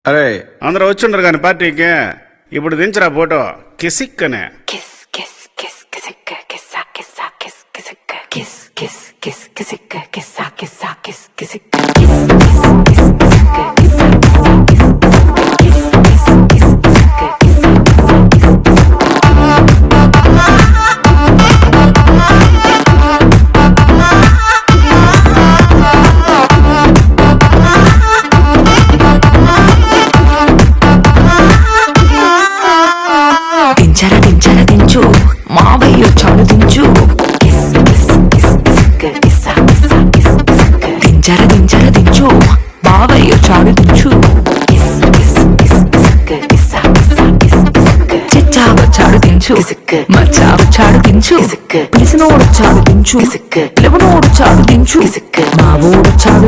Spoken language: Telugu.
అరే అందరూ వచ్చిండ్రు కానీ పార్టీకి ఇప్పుడు దించరా ఫోటో కిసిక్ అనే దించు మావయ్య చాడు దించు దించు మావయ్య చాడు దించు చిచ్చావ చాడు దించు మచ్చావ చాడు దించు పిలిసినోడు చాడు దించు పిలవనోడు చాడు దించు మావోడు చాడు